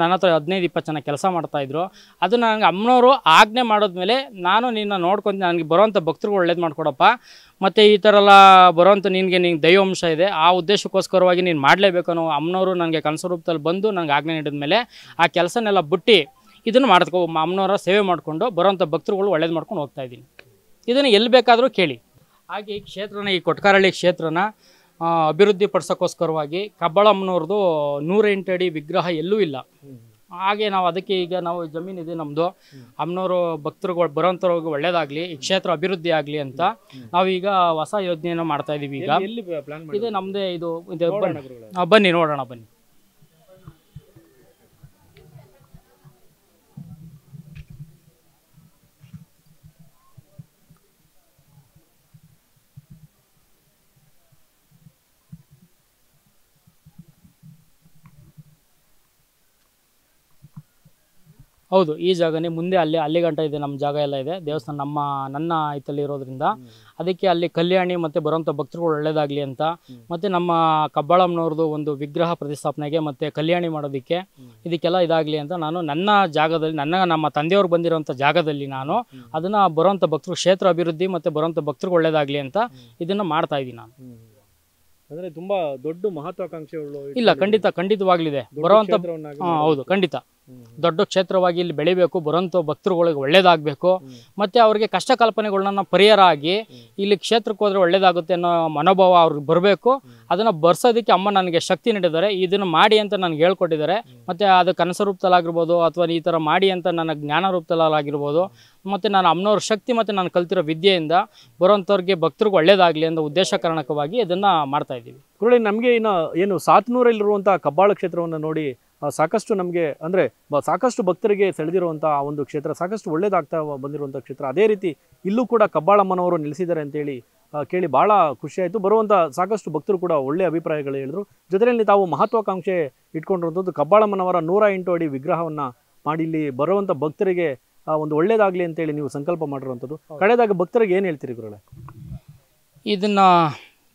B: ನನ್ನ ಹತ್ರ 15-20 ಜನ ಕೆಲಸ ಮಾಡ್ತಾಯಿದ್ರು. ಅದು ನನಗೆ ಅಮ್ಮನವರು ಆಜ್ಞೆ ಮಾಡೋದ್ಮೇಲೆ ನಾನು ನಿನ್ನ ನೋಡ್ಕೊಂಡು ನನಗೆ ಬರೋವಂಥ ಭಕ್ತರುಗಳು ಒಳ್ಳೇದು ಮಾಡಿಕೊಡಪ್ಪ, ಮತ್ತು ಈ ಥರ ಎಲ್ಲ ಬರೋವಂಥ ನಿನಗೆ ದೈವಾಂಶ ಇದೆ, ಆ ಉದ್ದೇಶಕ್ಕೋಸ್ಕರವಾಗಿ ನೀನು ಮಾಡಲೇಬೇಕು ಅನ್ನೋ ಅಮ್ಮನವರು ನನಗೆ ಕನಸು ರೂಪದಲ್ಲಿ ಬಂದು ನನಗೆ ಆಜ್ಞೆ ನೀಡಿದ ಮೇಲೆ ಆ ಕೆಲಸನೆಲ್ಲ ಬಿಟ್ಟು ಇದನ್ನು ಮಾಡ್ಕೊ ಅಮ್ಮನವರ ಸೇವೆ ಮಾಡಿಕೊಂಡು ಬರೋವಂಥ ಭಕ್ತರುಗಳು ಒಳ್ಳೇದು ಮಾಡ್ಕೊಂಡು ಹೋಗ್ತಾಯಿದ್ದೀನಿ. ಇದನ್ನು ಎಲ್ಲಿ ಬೇಕಾದರೂ ಕೇಳಿ. ಹಾಗೆ ಈ ಕ್ಷೇತ್ರನ, ಈ ಕೊಟ್ಕಾರಳ್ಳಿ ಕ್ಷೇತ್ರನ ಅಭಿವೃದ್ಧಿ ಪಡಿಸೋಕ್ಕೋಸ್ಕರವಾಗಿ ಕಬ್ಬಾಳಮ್ಮನವ್ರದ್ದು 108 ಅಡಿ ವಿಗ್ರಹ ಎಲ್ಲೂ ಇಲ್ಲ. ಹಾಗೆ ನಾವು ಅದಕ್ಕೆ ಈಗ ನಾವು ಜಮೀನಿದೆ ನಮ್ಮದು, ಅಮ್ಮನವರು ಭಕ್ತರುಗಳು ಬರೋಂಥವ್ರಿಗೆ ಒಳ್ಳೇದಾಗಲಿ, ಈ ಕ್ಷೇತ್ರ ಅಭಿವೃದ್ಧಿ ಆಗಲಿ ಅಂತ ನಾವೀಗ ಹೊಸ ಯೋಜನೆಯನ್ನು ಮಾಡ್ತಾ ಇದ್ದೀವಿ. ಈಗ
A: ಎಲ್ಲಿ ಪ್ಲಾನ್
B: ಇದೆ ನಮ್ಮದೇ ಇದು ಬನ್ನಿ ನೋಡೋಣ ಬನ್ನಿ. ಹೌದು, ಈ ಜಾಗನೇ ಮುಂದೆ ಅಲ್ಲಿ ಗಂಟ ಇದೆ, ನಮ್ಮ ಜಾಗ ಎಲ್ಲ ಇದೆ. ದೇವಸ್ಥಾನ ನನ್ನ ಹಿತ್ತಲ್ಲಿ ಇರೋದ್ರಿಂದ ಅದಕ್ಕೆ ಅಲ್ಲಿ ಕಲ್ಯಾಣಿ ಮತ್ತು ಬರೋಂಥ ಭಕ್ತರುಗಳು ಒಳ್ಳೇದಾಗಲಿ ಅಂತ, ಮತ್ತು ನಮ್ಮ ಕಬ್ಬಾಳಮ್ಮನವ್ರದ್ದು ಒಂದು ವಿಗ್ರಹ ಪ್ರತಿಷ್ಠಾಪನೆಗೆ ಮತ್ತು ಕಲ್ಯಾಣಿ ಮಾಡೋದಕ್ಕೆ ಇದಕ್ಕೆಲ್ಲ ಇದಾಗಲಿ ಅಂತ ನಾನು ನನ್ನ ಜಾಗದಲ್ಲಿ, ನಮ್ಮ ತಂದೆಯವರು ಬಂದಿರೋಂಥ ಜಾಗದಲ್ಲಿ ನಾನು ಅದನ್ನು ಬರೋಂಥ ಭಕ್ತರು ಕ್ಷೇತ್ರ ಅಭಿವೃದ್ಧಿ ಮತ್ತು ಬರೋಂಥ ಭಕ್ತರುಗಳು ಒಳ್ಳೇದಾಗಲಿ ಅಂತ ಇದನ್ನು ಮಾಡ್ತಾ ಇದ್ದೀನಿ ನಾನು.
A: ಅಂದರೆ ತುಂಬ ದೊಡ್ಡ ಮಹತ್ವಾಕಾಂಕ್ಷೆಗಳು
B: ಇಲ್ಲ, ಖಂಡಿತವಾಗ್ಲಿದೆ ಬರೋಂಥ. ಹೌದು, ಖಂಡಿತ ದೊಡ್ಡ ಕ್ಷೇತ್ರವಾಗಿ ಇಲ್ಲಿ ಬೆಳಿಬೇಕು, ಬರೋಂಥ ಭಕ್ತರುಗಳಿಗೆ ಒಳ್ಳೇದಾಗಬೇಕು, ಮತ್ತು ಅವ್ರಿಗೆ ಕಷ್ಟ ಕಲ್ಪನೆಗಳನ್ನ ಪರಿಹಾರ ಆಗಿ ಇಲ್ಲಿ ಕ್ಷೇತ್ರಕ್ಕೆ ಹೋದರೆ ಒಳ್ಳೇದಾಗುತ್ತೆ ಅನ್ನೋ ಮನೋಭಾವ ಅವ್ರಿಗೆ ಬರಬೇಕು. ಅದನ್ನು ಬರ್ಸೋದಕ್ಕೆ ಅಮ್ಮ ನನಗೆ ಶಕ್ತಿ ನೀಡಿದ್ದಾರೆ, ಇದನ್ನು ಮಾಡಿ ಅಂತ ನನಗೆ ಹೇಳ್ಕೊಟ್ಟಿದ್ದಾರೆ. ಮತ್ತು ಅದು ಕನಸು ರೂಪದಲ್ಲಾಗಿರ್ಬೋದು ಅಥವಾ ಈ ಥರ ಮಾಡಿ ಅಂತ ನನ್ನ ಜ್ಞಾನ ರೂಪದಲ್ಲಾಗಿರ್ಬೋದು, ಮತ್ತು ನಾನು ಅಮ್ಮನವ್ರ ಶಕ್ತಿ ಮತ್ತು ನಾನು ಕಲ್ತಿರೋ ವಿದ್ಯೆಯಿಂದ ಬರೋಂಥವ್ರಿಗೆ ಭಕ್ತರಿಗೆ ಒಳ್ಳೇದಾಗಲಿ ಅನ್ನೋ ಉದ್ದೇಶ ಕಾರಣಕವಾಗಿ ಇದನ್ನು ಮಾಡ್ತಾಯಿದ್ದೀವಿ.
A: ಗುರುಗಳೇ, ನಮಗೆ ಏನು ಸಾತ್ನೂರಲ್ಲಿರುವಂಥ ಕಬ್ಬಾಳ ಕ್ಷೇತ್ರವನ್ನು ನೋಡಿ ಸಾಕಷ್ಟು ನಮಗೆ ಅಂದರೆ ಸಾಕಷ್ಟು ಭಕ್ತರಿಗೆ ಸೆಳೆದಿರುವಂಥ ಆ ಒಂದು ಕ್ಷೇತ್ರ, ಸಾಕಷ್ಟು ಒಳ್ಳೇದಾಗ್ತಾ ಬಂದಿರುವಂಥ ಕ್ಷೇತ್ರ. ಅದೇ ರೀತಿ ಇಲ್ಲೂ ಕೂಡ ಕಬ್ಬಾಳಮ್ಮನವರು ನೆಲೆಸಿದ್ದಾರೆ ಅಂತೇಳಿ ಕೇಳಿ ಭಾಳ ಖುಷಿಯಾಯಿತು. ಬರುವಂಥ ಸಾಕಷ್ಟು ಭಕ್ತರು ಕೂಡ ಒಳ್ಳೆಯ ಅಭಿಪ್ರಾಯಗಳು ಹೇಳಿದ್ರು. ಜೊತೆಯಲ್ಲಿ ತಾವು ಮಹತ್ವಾಕಾಂಕ್ಷೆ ಇಟ್ಕೊಂಡಿರುವಂಥದ್ದು ಕಬ್ಬಾಳಮ್ಮನವರ 108 ಅಡಿ ವಿಗ್ರಹವನ್ನು ಮಾಡಿ ಇಲ್ಲಿ ಬರುವಂಥ ಭಕ್ತರಿಗೆ ಒಂದು ಒಳ್ಳೇದಾಗಲಿ ಅಂತೇಳಿ ನೀವು ಸಂಕಲ್ಪ ಮಾಡಿರುವಂಥದ್ದು. ಕಳೆದಾಗ ಭಕ್ತರಿಗೆ ಏನು ಹೇಳ್ತೀರಿ ಗುರುಗಳೇ?
B: ಇದನ್ನು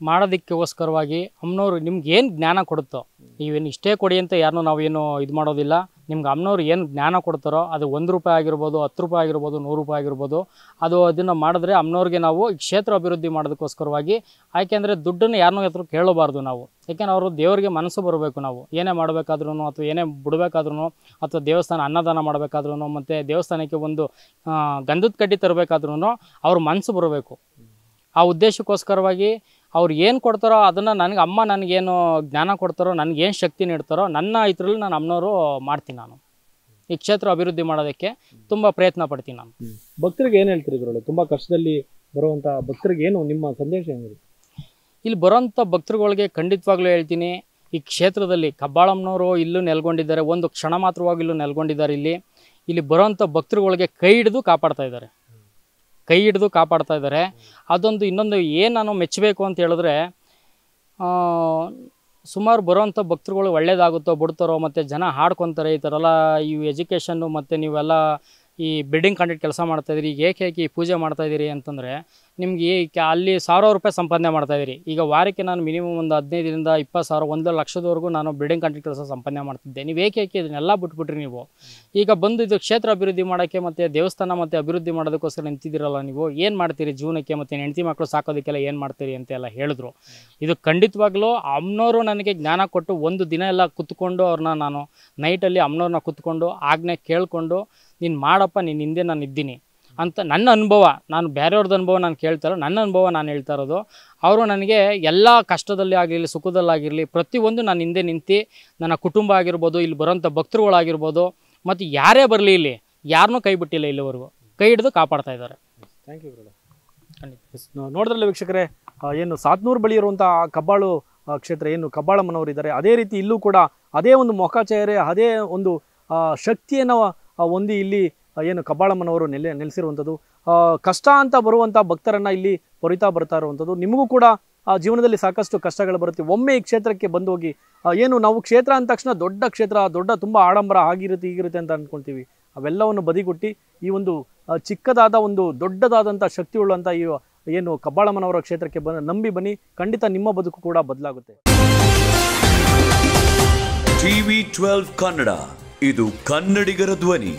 B: ಮಾಡೋದಕ್ಕೋಸ್ಕರವಾಗಿ ಅಮ್ಮನವ್ರು ನಿಮ್ಗೆ ಏನು ಜ್ಞಾನ ಕೊಡುತ್ತೋ, ನೀವೇನು ಇಷ್ಟೇ ಕೊಡಿ ಅಂತ ಯಾರನ್ನೂ ನಾವೇನು ಇದು ಮಾಡೋದಿಲ್ಲ. ನಿಮ್ಗೆ ಅಮ್ಮನವ್ರು ಏನು ಜ್ಞಾನ ಕೊಡ್ತಾರೋ ಅದು 1 ರೂಪಾಯಿ ಆಗಿರ್ಬೋದು, 10 ರೂಪಾಯಿ ಆಗಿರ್ಬೋದು, 100 ರೂಪಾಯಿ ಆಗಿರ್ಬೋದು, ಅದನ್ನು ಮಾಡಿದ್ರೆ ಅಮ್ಮನವ್ರಿಗೆ ನಾವು ಈ ಕ್ಷೇತ್ರ ಅಭಿವೃದ್ಧಿ ಮಾಡೋದಕ್ಕೋಸ್ಕರವಾಗಿ. ಯಾಕೆಂದರೆ ದುಡ್ಡನ್ನು ಯಾರನ್ನೂ ಹತ್ರ ಕೇಳಬಾರ್ದು ನಾವು, ಯಾಕೆಂದ್ರೆ ಅವರು ದೇವರಿಗೆ ಮನಸ್ಸು ಬರಬೇಕು. ನಾವು ಏನೇ ಮಾಡಬೇಕಾದ್ರೂ ಅಥವಾ ಏನೇ ಬಿಡಬೇಕಾದ್ರೂ ಅಥವಾ ದೇವಸ್ಥಾನ ಅನ್ನದಾನ ಮಾಡಬೇಕಾದ್ರೂ ಮತ್ತು ದೇವಸ್ಥಾನಕ್ಕೆ ಒಂದು ಗಂಧದ ಕಡ್ಡಿ ತರಬೇಕಾದ್ರೂ ಅವ್ರ ಮನಸ್ಸು ಬರಬೇಕು. ಆ ಉದ್ದೇಶಕ್ಕೋಸ್ಕರವಾಗಿ ಅವ್ರು ಏನು ಕೊಡ್ತಾರೋ ಅದನ್ನು ಅಮ್ಮ ನನಗೇನು ಜ್ಞಾನ ಕೊಡ್ತಾರೋ, ನನಗೇನು ಶಕ್ತಿ ನೀಡ್ತಾರೋ ನನ್ನ ಇದರಲ್ಲಿ ನಾನು ಅಮ್ಮನವರು ಮಾಡ್ತೀನಿ. ನಾನು ಈ ಕ್ಷೇತ್ರ ಅಭಿವೃದ್ಧಿ ಮಾಡೋದಕ್ಕೆ ತುಂಬ ಪ್ರಯತ್ನ ಪಡ್ತೀನಿ. ನಾನು
A: ಭಕ್ತರಿಗೆ ಏನು ಹೇಳ್ತೀರಿ ಗುರುಗಳೇ? ತುಂಬ ಕಷ್ಟದಲ್ಲಿ ಬರುವಂಥ ಭಕ್ತರಿಗೆ ಏನು ನಿಮ್ಮ ಸಂದೇಶ ಏನಿರುತ್ತೆ?
B: ಇಲ್ಲಿ ಬರೋಂಥ ಭಕ್ತರುಗಳಿಗೆ ಖಂಡಿತವಾಗ್ಲೂ ಹೇಳ್ತೀನಿ, ಈ ಕ್ಷೇತ್ರದಲ್ಲಿ ಕಬ್ಬಾಳಮ್ಮನವರು ಇಲ್ಲೂ ನೆಲೆಗೊಂಡಿದ್ದಾರೆ, ಒಂದು ಕ್ಷಣ ಮಾತ್ರವಾಗಿ ಇಲ್ಲೂ ನೆಲೆಗೊಂಡಿದ್ದಾರೆ. ಇಲ್ಲಿ ಬರೋಂಥ ಭಕ್ತರುಗಳಿಗೆ ಕೈ ಹಿಡಿದು ಕಾಪಾಡ್ತಾ ಇದ್ದಾರೆ. ಅದೊಂದು ಇನ್ನೊಂದು ಏನು ನಾನು ಮೆಚ್ಚಬೇಕು ಅಂತ ಹೇಳಿದ್ರೆ, ಸುಮಾರು ಬರೋವಂಥ ಭಕ್ತರುಗಳು ಒಳ್ಳೇದಾಗುತ್ತೋ ಬಿಡ್ತಾರೋ, ಮತ್ತು ಜನ ಹಾಡ್ಕೊತಾರೆ ಈ ಥರ ಎಲ್ಲ ಈ ಎಜುಕೇಷನ್ನು ಮತ್ತು ನೀವೆಲ್ಲ ಈ ಬಿಲ್ಡಿಂಗ್ ಕಾಂಟ್ರಾಕ್ಟ್ ಕೆಲಸ ಮಾಡ್ತಾಯಿದ್ದೀರಿ, ಈಗ ಏಕೆ ಈ ಪೂಜೆ ಮಾಡ್ತಾಯಿದ್ದೀರಿ ಅಂತಂದರೆ ನಿಮಗೆ ಅಲ್ಲಿ 1000 ರೂಪಾಯಿ ಸಂಪಾದನೆ ಮಾಡ್ತಾಯಿದ್ದೀರಿ. ಈಗ ವಾರಕ್ಕೆ ನಾನು ಮಿನಿಮಮ್ ಒಂದು 15ರಿಂದ 20,000 1 ಲಕ್ಷದವರೆಗೂ ನಾನು ಬಿಲ್ಡಿಂಗ್ ಕಾಂಟ್ರಾಕ್ಟ್ ಕೆಲಸ ಸಂಪಾದನೆ ಮಾಡ್ತಿದ್ದೆ. ನೀವು ಏಕೆ ಇದನ್ನೆಲ್ಲ ಬಿಟ್ಬಿಟ್ರಿ? ನೀವು ಈಗ ಬಂದು ಇದು ಕ್ಷೇತ್ರ ಅಭಿವೃದ್ಧಿ ಮಾಡೋಕ್ಕೆ ಮತ್ತು ದೇವಸ್ಥಾನ ಮತ್ತು ಅಭಿವೃದ್ಧಿ ಮಾಡೋದಕ್ಕೋಸ್ಕರ ನಿಂತಿದ್ದೀರಲ್ಲ, ನೀವು ಏನು ಮಾಡ್ತೀರಿ ಜೀವನಕ್ಕೆ, ಮತ್ತು ಹೆಂಡತಿ ಮಕ್ಕಳು ಸಾಕೋದಕ್ಕೆಲ್ಲ ಏನು ಮಾಡ್ತೀರಿ ಅಂತೆಲ್ಲ ಹೇಳಿದ್ರು. ಇದು ಖಂಡಿತವಾಗ್ಲೂ ಅಮ್ಮನವರು ನನಗೆ ಜ್ಞಾನ ಕೊಟ್ಟು ಒಂದು ದಿನ ಎಲ್ಲ ಕುತ್ಕೊಂಡು ಅವ್ರನ್ನ ನಾನು ನೈಟಲ್ಲಿ ಅಮ್ಮನವ್ರನ್ನ ಕುತ್ಕೊಂಡು ಆಜ್ಞೆ ಕೇಳಿಕೊಂಡು ನೀನು ಮಾಡಪ್ಪ, ನೀನು ಹಿಂದೆ ನಾನು ಇದ್ದೀನಿ ಅಂತ ನನ್ನ ಅನುಭವ, ನಾನು ಬೇರೆಯವ್ರದ್ದು ಅನುಭವ ನಾನು ಕೇಳ್ತಾರೋ, ನನ್ನ ಅನುಭವ ನಾನು ಹೇಳ್ತಾ ಇರೋದು. ಅವರು ನನಗೆ ಎಲ್ಲ ಕಷ್ಟದಲ್ಲಿ ಆಗಿರಲಿ ಸುಖದಲ್ಲಾಗಿರಲಿ ಪ್ರತಿಯೊಂದು ನಾನು ಹಿಂದೆ ನಿಂತು ನನ್ನ ಕುಟುಂಬ ಆಗಿರ್ಬೋದು, ಇಲ್ಲಿ ಬರೋಂಥ ಭಕ್ತರುಗಳಾಗಿರ್ಬೋದು, ಮತ್ತು ಯಾರೇ ಬರಲಿ ಇಲ್ಲಿ ಯಾರನ್ನೂ ಕೈ ಬಿಟ್ಟಿಲ್ಲ, ಇಲ್ಲಿವರೆಗೂ ಕೈ ಹಿಡಿದು ಕಾಪಾಡ್ತಾ ಇದ್ದಾರೆ.
A: Thank you brother. ನೋಡಿದ್ರಲ್ಲ ವೀಕ್ಷಕರೇ, ಏನು ಸಾತ್ನೂರು ಬಳಿ ಇರುವಂಥ ಕಬ್ಬಾಳು ಕ್ಷೇತ್ರ ಏನು ಕಬ್ಬಾಳಮ್ಮನವರು ಇದ್ದಾರೆ, ಅದೇ ರೀತಿ ಇಲ್ಲೂ ಕೂಡ ಅದೇ ಒಂದು ಮೊಕ್ಕಾಚೆಹರೆ, ಅದೇ ಒಂದು ಶಕ್ತಿಯನ್ನು ಹೊಂದಿ ಇಲ್ಲಿ ಏನು ಕಬ್ಬಾಳಮ್ಮನವರು ನೆಲೆಸಿರುವಂಥದ್ದು. ಕಷ್ಟ ಅಂತ ಬರುವಂಥ ಭಕ್ತರನ್ನು ಇಲ್ಲಿ ಹೊರಿತಾ ಬರ್ತಾ ಇರುವಂಥದ್ದು. ನಿಮಗೂ ಕೂಡ ಜೀವನದಲ್ಲಿ ಸಾಕಷ್ಟು ಕಷ್ಟಗಳು ಬರುತ್ತೆ. ಒಮ್ಮೆ ಈ ಕ್ಷೇತ್ರಕ್ಕೆ ಬಂದು ಹೋಗಿ, ಏನು ನಾವು ಕ್ಷೇತ್ರ ಅಂದ ತಕ್ಷಣ ದೊಡ್ಡ ಕ್ಷೇತ್ರ, ತುಂಬ ಆಡಂಬರ ಆಗಿರುತ್ತೆ ಹೀಗಿರುತ್ತೆ ಅಂತ ಅಂದ್ಕೊಳ್ತೀವಿ. ಅವೆಲ್ಲವನ್ನು ಬದಿಗೊಟ್ಟಿ ಈ ಒಂದು ಚಿಕ್ಕದಾದ ಒಂದು ದೊಡ್ಡದಾದಂಥ ಶಕ್ತಿ ಉಳ್ಳುವಂಥ ಈ ಏನು ಕಬ್ಬಾಳಮ್ಮನವರ ಕ್ಷೇತ್ರಕ್ಕೆ ನಂಬಿ ಬನ್ನಿ, ಖಂಡಿತ ನಿಮ್ಮ ಬದುಕು ಕೂಡ ಬದಲಾಗುತ್ತೆ.
C: TV12 ಕನ್ನಡ, ಇದು ಕನ್ನಡಿಗರ ಧ್ವನಿ.